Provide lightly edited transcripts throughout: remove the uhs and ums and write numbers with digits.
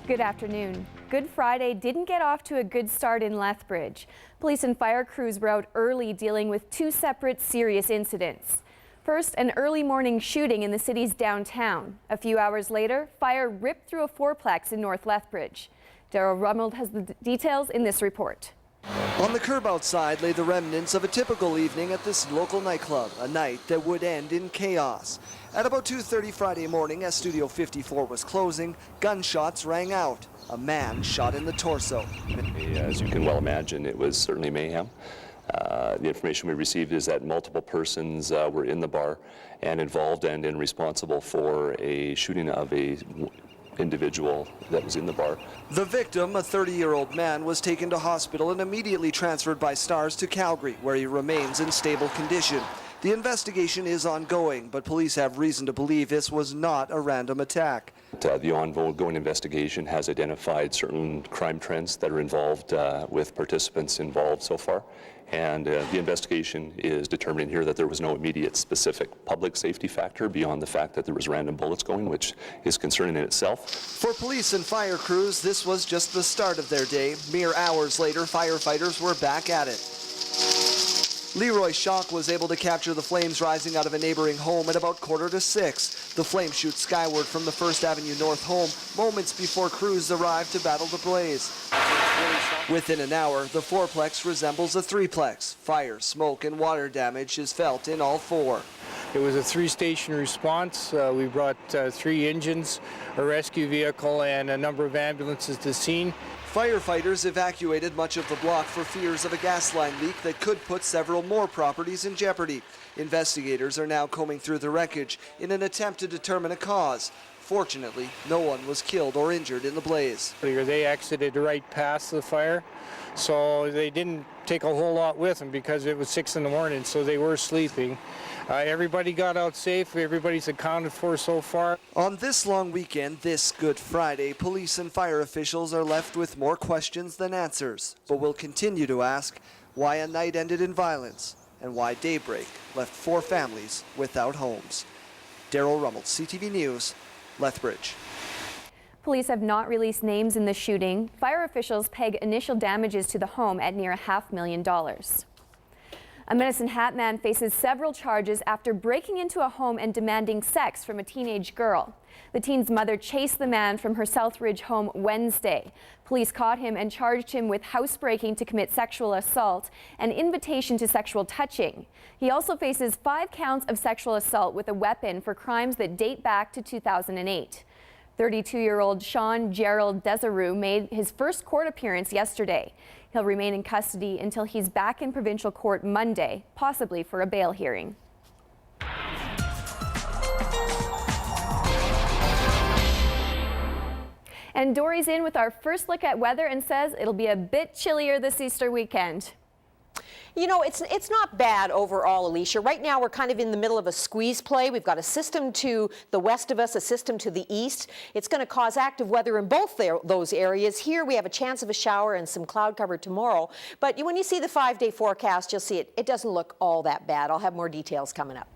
Good afternoon. Good Friday didn't get off to a good start in Lethbridge. Police and fire crews were out early dealing with two separate serious incidents. First, an early morning shooting in the city's downtown. A few hours later, fire ripped through a fourplex in North Lethbridge. Daryl Rummeld has the details in this report. On the curb outside lay the remnants of a typical evening at this local nightclub, a night that would end in chaos. At about 2:30 Friday morning, as Studio 54 was closing, gunshots rang out. A man shot in the torso. As you can well imagine, it was certainly mayhem. The information we received is that multiple persons were in the bar and involved and responsible for a shooting of a individual that was in the bar. The victim, a 30-year-old man, was taken to hospital and immediately transferred by Stars to Calgary, where he remains in stable condition. The investigation is ongoing, but police have reason to believe this was not a random attack. The ongoing investigation has identified certain crime trends that are involved with participants involved so far, and the investigation is determining here that there was no immediate specific public safety factor beyond the fact that there was random bullets going, which is concerning in itself. For police and fire crews, this was just the start of their day. Mere hours later, firefighters were back at it. Leroy Schock was able to capture the flames rising out of a neighboring home at about 5:45. The flame shoots skyward from the First Avenue North home moments before crews arrived to battle the blaze. Within an hour, the fourplex resembles a threeplex. Fire, smoke, and water damage is felt in all four. It was a three-station response. We brought 3 engines, a rescue vehicle, and a number of ambulances to the scene. Firefighters evacuated much of the block for fears of a gas line leak that could put several more properties in jeopardy. Investigators are now combing through the wreckage in an attempt to determine a cause. Fortunately, no one was killed or injured in the blaze. They exited right past the fire, so they didn't take a whole lot with them because it was 6 in the morning, so they were sleeping. Everybody got out safe. Everybody's accounted for so far. On this long weekend, this Good Friday, police and fire officials are left with more questions than answers, but will continue to ask why a night ended in violence and why daybreak left 4 families without homes. Daryl Rummeld, CTV News, Lethbridge. Police have not released names in the shooting. Fire officials peg initial damages to the home at near $500,000. A Medicine Hat man faces several charges after breaking into a home and demanding sex from a teenage girl. The teen's mother chased the man from her Southridge home Wednesday. Police caught him and charged him with housebreaking to commit sexual assault and invitation to sexual touching. He also faces 5 counts of sexual assault with a weapon for crimes that date back to 2008. 32-year-old Sean Gerald Desaru made his first court appearance yesterday. He'll remain in custody until he's back in provincial court Monday, possibly for a bail hearing. And Dory's in with our first look at weather and says it'll be a bit chillier this Easter weekend. You know, it's not bad overall, Alicia. Right now, we're kind of in the middle of a squeeze play. We've got a system to the west of us, a system to the east. It's going to cause active weather in both those areas. Here, we have a chance of a shower and some cloud cover tomorrow. But when you see the 5-day forecast, you'll see it doesn't look all that bad. I'll have more details coming up.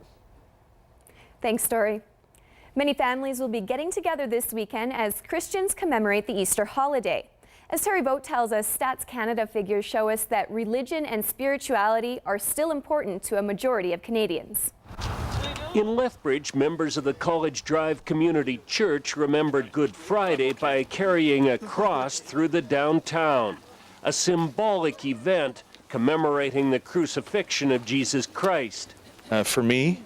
Thanks, Dory. Many families will be getting together this weekend as Christians commemorate the Easter holiday. As Terry Vogt tells us, Stats Canada figures show us that religion and spirituality are still important to a majority of Canadians. In Lethbridge, members of the College Drive Community Church remembered Good Friday by carrying a cross through the downtown, a symbolic event commemorating the crucifixion of Jesus Christ. For me,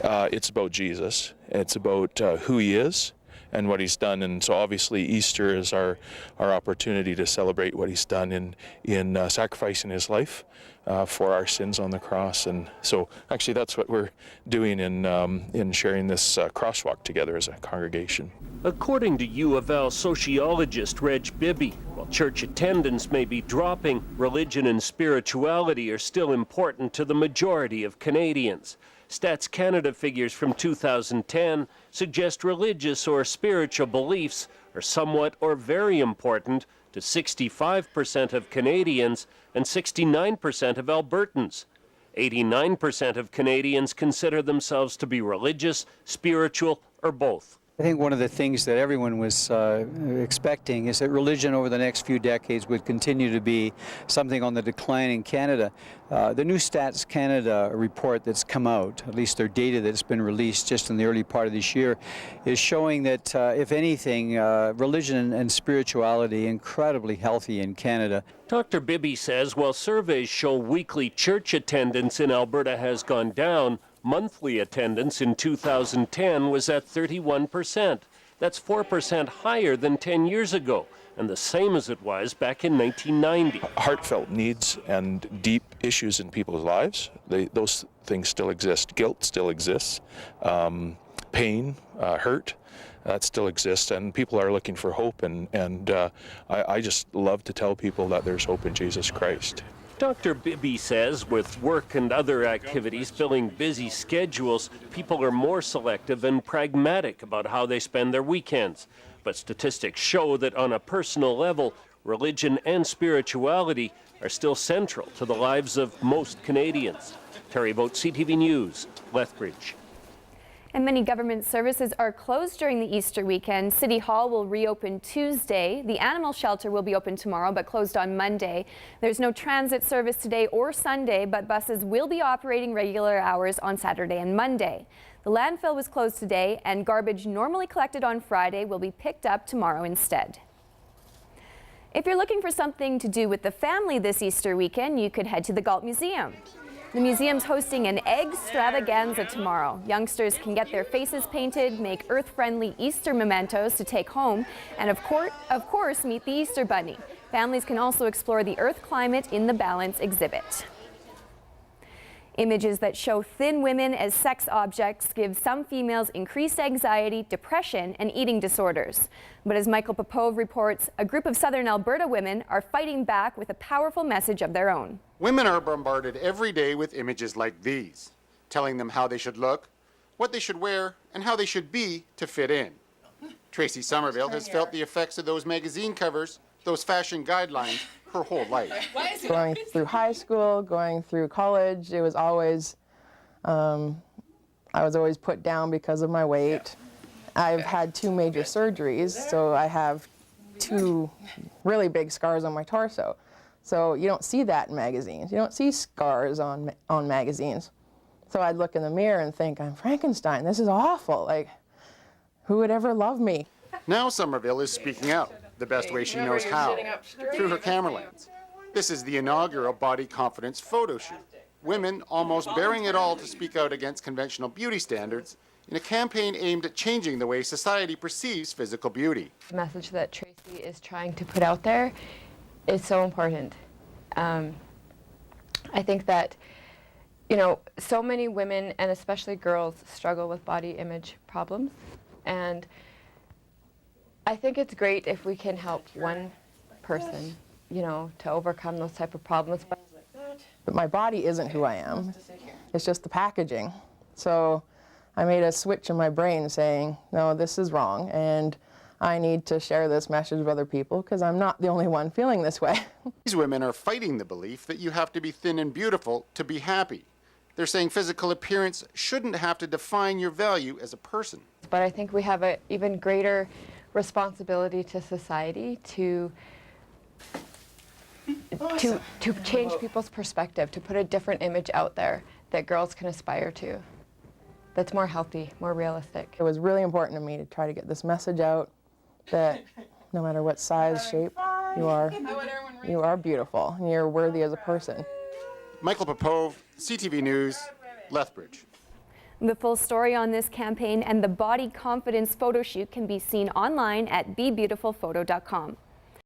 it's about Jesus. It's about who he is and what he's done, and so obviously Easter is our opportunity to celebrate what he's done in sacrificing his life for our sins on the cross. And so actually that's what we're doing in sharing this crosswalk together as a congregation. According to U of L sociologist Reg Bibby, while church attendance may be dropping, religion and spirituality are still important to the majority of Canadians. Stats Canada figures from 2010 suggest religious or spiritual beliefs are somewhat or very important to 65% of Canadians and 69% of Albertans. 89% of Canadians consider themselves to be religious, spiritual, or both. I think one of the things that everyone was expecting is that religion over the next few decades would continue to be something on the decline in Canada. The new Stats Canada report that's come out, at least their data that's been released just in the early part of this year, is showing that, if anything, religion and spirituality incredibly healthy in Canada. Dr. Bibby says while surveys show weekly church attendance in Alberta has gone down, monthly attendance in 2010 was at 31%. That's 4% higher than 10 years ago, and the same as it was back in 1990. Heartfelt needs and deep issues in people's lives, those things still exist. Guilt still exists. Pain, hurt, that still exists, and people are looking for hope, and I just love to tell people that there's hope in Jesus Christ. Dr. Bibby says with work and other activities filling busy schedules, people are more selective and pragmatic about how they spend their weekends. But statistics show that on a personal level, religion and spirituality are still central to the lives of most Canadians. Terry Boat, CTV News, Lethbridge. And many government services are closed during the Easter weekend. City Hall will reopen Tuesday. The animal shelter will be open tomorrow, but closed on Monday. There's no transit service today or Sunday, but buses will be operating regular hours on Saturday and Monday. The landfill was closed today, and garbage normally collected on Friday will be picked up tomorrow instead. If you're looking for something to do with the family this Easter weekend, you could head to the Galt Museum. The museum's hosting an egg extravaganza tomorrow. Youngsters can get their faces painted, make earth-friendly Easter mementos to take home, and of course, meet the Easter Bunny. Families can also explore the Earth climate in the Balance exhibit. Images that show thin women as sex objects give some females increased anxiety, depression, and eating disorders. But as Michael Popove reports, a group of Southern Alberta women are fighting back with a powerful message of their own. Women are bombarded every day with images like these, telling them how they should look, what they should wear, and how they should be to fit in. Tracy Somerville has felt the effects of those magazine covers, those fashion guidelines, her whole life. Going through high school, going through college, it was always, I was always put down because of my weight. I've had 2 major surgeries, so I have 2 really big scars on my torso. So you don't see that in magazines. You don't see scars on magazines. So I'd look in the mirror and think, I'm Frankenstein, this is awful. Like, who would ever love me? Now Somerville is speaking out, the best way she knows how, through her camera lens. This is the inaugural Body Confidence photo shoot. Women almost bearing it all to speak out against conventional beauty standards in a campaign aimed at changing the way society perceives physical beauty. The message that Tracy is trying to put out there is so important. I think that, you know, so many women and especially girls struggle with body image problems, and I think it's great if we can help one person, you know, to overcome those type of problems. But my body isn't who I am. It's just the packaging. So I made a switch in my brain saying, no, this is wrong, and I need to share this message with other people because I'm not the only one feeling this way. These women are fighting the belief that you have to be thin and beautiful to be happy. They're saying physical appearance shouldn't have to define your value as a person. But I think we have an even greater responsibility to society to change people's perspective, to put a different image out there that girls can aspire to, that's more healthy, more realistic. It was really important to me to try to get this message out that no matter what size, shape you are beautiful and you're worthy as a person. Michael Popove, CTV News, Lethbridge. The full story on this campaign and the Body Confidence photo shoot can be seen online at bebeautifulphoto.com.